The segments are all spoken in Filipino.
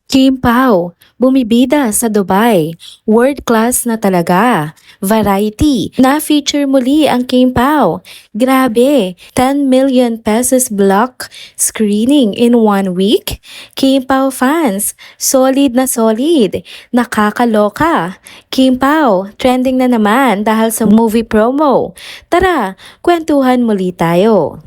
Kim Pao, bumibida sa Dubai. World class na talaga. Variety, na-feature muli ang Kim Pao. Grabe, 10 million pesos block screening in 1 week. Kim Pao fans, solid na solid. Nakakaloka. Kim Pao, trending na naman dahil sa movie promo. Tara, kwentuhan muli tayo.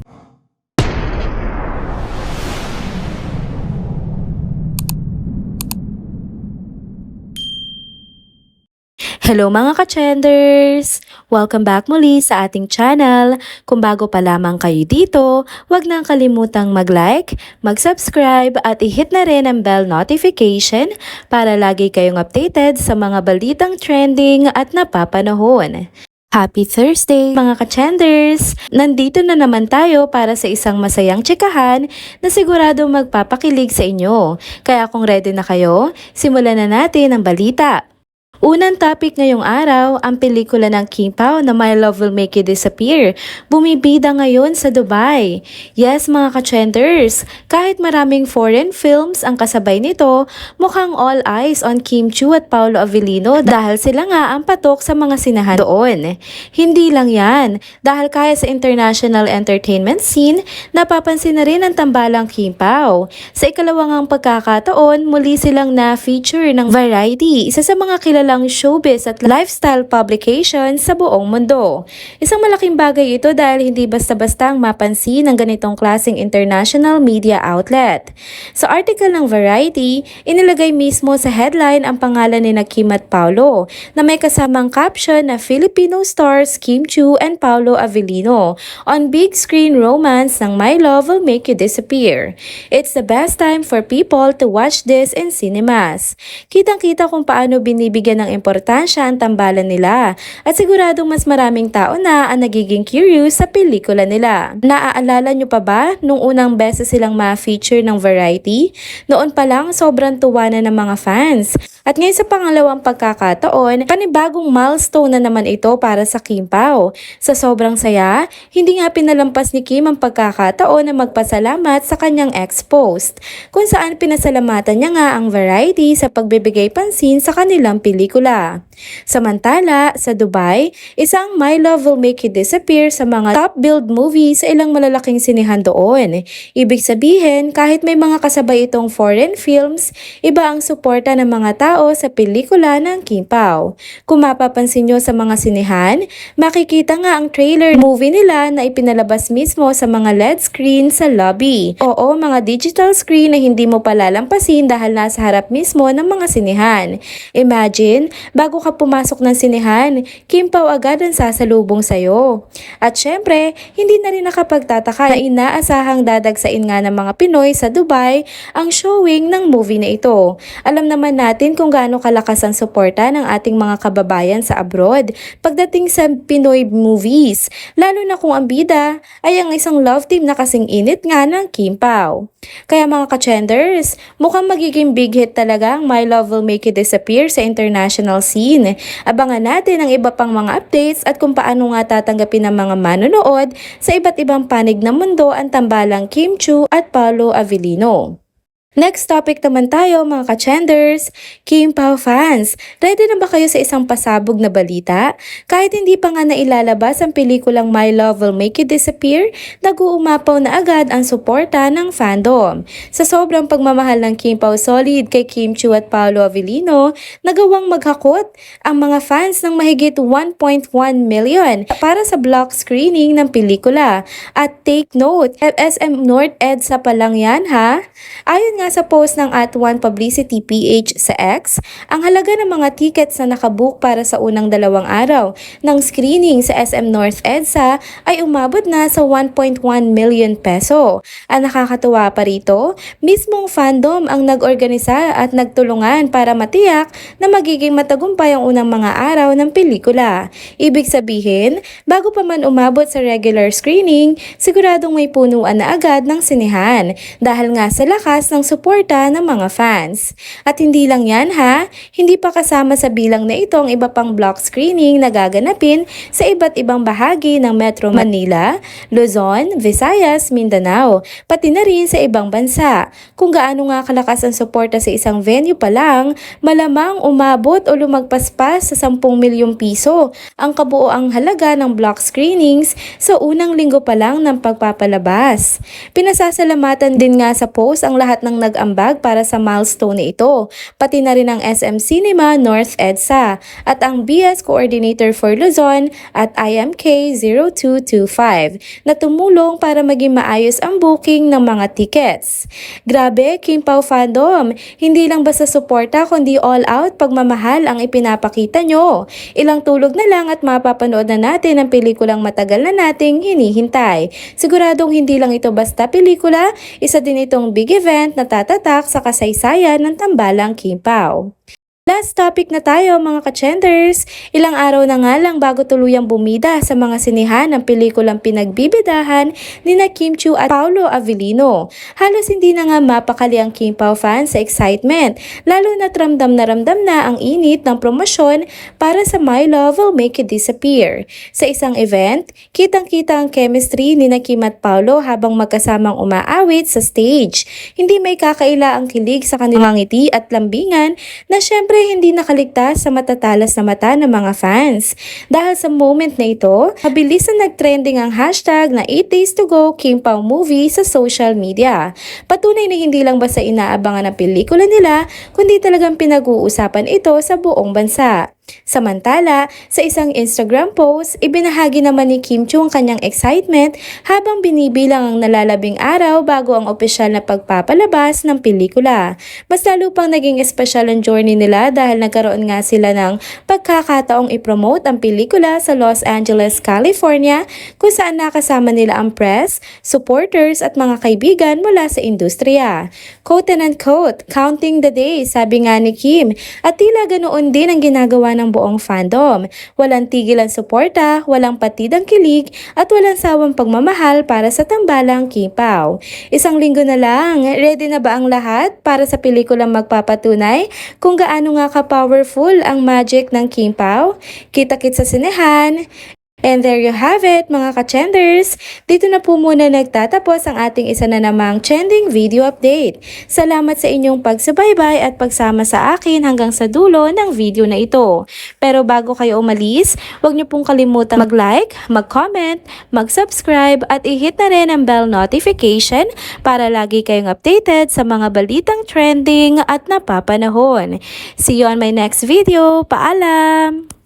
Hello mga ka-trenders! Welcome back muli sa ating channel. Kung bago pa lamang kayo dito, huwag nang kalimutang mag-like, mag-subscribe at i-hit na rin ang bell notification para lagi kayong updated sa mga balitang trending at napapanahon. Happy Thursday mga ka-trenders! Nandito na naman tayo para sa isang masayang tsikahan na sigurado magpapakilig sa inyo. Kaya kung ready na kayo, simulan na natin ang balita. Unang topic ngayong araw, ang pelikula ng Kim Pao na My Love Will Make You Disappear. Bumibida ngayon sa Dubai. Yes mga ka-trenders, kahit maraming foreign films ang kasabay nito, mukhang all eyes on Kim Chiu at Paolo Avellino dahil sila nga ang patok sa mga sinahan doon. Hindi lang yan, dahil kahit sa international entertainment scene, napapansin na rin ang tambalang Kim Pao. Sa ikalawang pagkakataon, muli silang na-feature ng Variety, isa sa mga kilalang showbiz at lifestyle publication sa buong mundo. Isang malaking bagay ito dahil hindi basta-basta ang mapansin ng ganitong klaseng international media outlet. Sa article ng Variety, inilagay mismo sa headline ang pangalan ni Kim at Paolo na may kasamang caption na Filipino stars Kim Chiu and Paolo Avellino on big screen romance ng My Love Will Make You Disappear. It's the best time for people to watch this in cinemas. Kitang-kita kung paano binibigyan ng importansya ang tambalan nila at siguradong mas maraming tao na ang nagiging curious sa pelikula nila. Naaalala nyo pa ba nung unang beses silang ma-feature ng Variety? Noon pa lang sobrang tuwa na ng mga fans. At ngayon sa pangalawang pagkakataon, panibagong milestone na naman ito para sa Kim Pao. Sa sobrang saya, hindi nga pinalampas ni Kim ang pagkakataon na magpasalamat sa kanyang ex-post, kung saan pinasalamatan niya nga ang Variety sa pagbibigay pansin sa kanilang pelikula. Samantala, sa Dubai, isang My Love Will Make You Disappear sa mga top billed movies sa ilang malalaking sinihan doon. Ibig sabihin, kahit may mga kasabay itong foreign films, iba ang suporta ng mga tao sa pelikula ng Kim Pao. Kung mapapansin nyo sa mga sinihan, makikita nga ang trailer movie nila na ipinalabas mismo sa mga LED screen sa lobby. Oo, mga digital screen na hindi mo palalampasin dahil nasa harap mismo ng mga sinihan. Imagine, bago ka pumasok ng sinihan, Kim Pao agad ang sasalubong sa'yo. At syempre, hindi na rin nakapagtataka na inaasahang dadagsain nga ng mga Pinoy sa Dubai ang showing ng movie na ito. Alam naman natin kung gaano kalakas ang suporta ng ating mga kababayan sa abroad pagdating sa Pinoy movies, lalo na kung ang bida ay ang isang love team na kasing init nga ng Kim Pao. Kaya mga ka-trenders, mukhang magiging big hit talaga ang My Love Will Make You Disappear sa international scene. Abangan natin ang iba pang mga updates at kung paano nga tatanggapin ng mga manonood sa iba't ibang panig ng mundo ang tambalang Kim Chiu at Paolo Avellino. Next topic naman tayo mga ka-trenders, Kim Pao fans. Ready na ba kayo sa isang pasabog na balita? Kahit hindi pa nga nailalabas ang pelikulang My Love Will Make You Disappear, nag-uumapaw na agad ang suporta ng fandom. Sa sobrang pagmamahal ng Kim Pao solid kay Kim Chiu at Paolo Avellino, nagawang maghakot ang mga fans ng mahigit 1.1 million para sa block screening ng pelikula. At take note, SM North EDSA pa lang yan ha? Ayon nga sa post ng @1 Publicity PH sa X, ang halaga ng mga tickets na nakabook para sa unang 2 araw ng screening sa SM North EDSA ay umabot na sa 1.1 million peso. Ang nakakatuwa pa rito, mismong fandom ang nag-organisa at nagtulungan para matiyak na magiging matagumpay ang unang mga araw ng pelikula. Ibig sabihin, bago pa man umabot sa regular screening, siguradong may punuan na agad ng sinihan dahil nga sa lakas ng suporta ng mga fans. At hindi lang yan ha, hindi pa kasama sa bilang na ito ang iba pang block screening na gaganapin sa iba't ibang bahagi ng Metro Manila, Luzon, Visayas, Mindanao, pati na rin sa ibang bansa. Kung gaano nga kalakas ang suporta sa isang venue pa lang, malamang umabot o lumagpas pa sa 10 milyong piso ang kabuoang halaga ng block screenings sa unang linggo pa lang ng pagpapalabas. Pinasasalamatan din nga sa post ang lahat ng nag-ambag para sa milestone na ito, pati na rin ang SM Cinema North EDSA at ang BS Coordinator for Luzon at IMK0225 na tumulong para maging maayos ang booking ng mga tickets. Grabe, Kim Pao fandom, hindi lang basta suporta kundi all out pagmamahal ang ipinapakita nyo. Ilang tulog na lang at mapapanood na natin ang pelikulang matagal na nating hinihintay. Siguradong hindi lang ito basta pelikula, isa din itong big event na tatatak sa kasaysayan ng tambalang Kim Pao. Last topic na tayo mga ka-chenders. Ilang araw na nga lang bago tuluyang bumida sa mga sinihan ng pelikulang pinagbibidahan ni na Kim Chiu at Paolo Avellino. Halos hindi na nga mapakali ang Kim Pao fans sa excitement, lalo na't ramdam na ang init ng promosyon para sa My Love Will Make It Disappear. Sa isang event, kitang-kita ang chemistry ni na Kim at Paolo habang magkasamang umaawit sa stage. Hindi may kakaila ang kilig sa kanilang ngiti at lambingan na syempre hindi nakaligtas sa matatalas na mata ng mga fans. Dahil sa moment na ito, mabilis na nag-trending ang hashtag na 8 days to go Kim Pao movie sa social media. Patunay na hindi lang basta inaabangan ang pelikula nila, kundi talagang pinag-uusapan ito sa buong bansa. Samantala, sa isang Instagram post, ibinahagi naman ni Kim Chiu ang kanyang excitement habang binibilang ang nalalabing araw bago ang opisyal na pagpapalabas ng pelikula. Mas lalo pang naging espesyal ang journey nila dahil nagkaroon nga sila ng pagkakataong ipromote ang pelikula sa Los Angeles, California, kung saan nakasama nila ang press, supporters at mga kaibigan mula sa industriya. Quote and unquote, counting the days, sabi nga ni Kim, at tila ganoon din ang ginagawa ng buong fandom. Walang tigil ang suporta, walang patid ang kilig, at walang sawang pagmamahal para sa tambalang Kim Pao. Isang linggo na lang, ready na ba ang lahat para sa pelikulang magpapatunay kung gaano nga ka-powerful ang magic ng Kim Pao? Kita-kits sa sinehan. And there you have it mga ka-chenders. Dito na po muna nagtatapos ang ating isa na namang trending video update. Salamat sa inyong pagsubaybay at pagsama sa akin hanggang sa dulo ng video na ito. Pero bago kayo umalis, huwag niyo pong kalimutan mag-like, mag-comment, mag-subscribe at i-hit na rin ang bell notification para lagi kayong updated sa mga balitang trending at napapanahon. See you on my next video. Paalam!